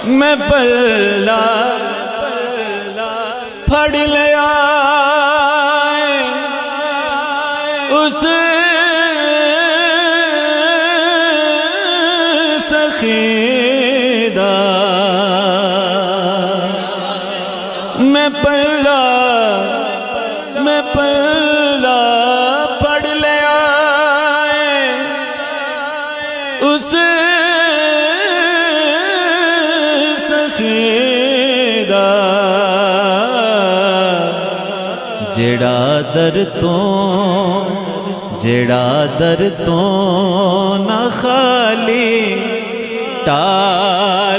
मैं पल्ला फड़ लिया उस सखीदा, मैं पल्ला फड़ लिया उस सखीदा, जेड़ा दर तो न खाली टाल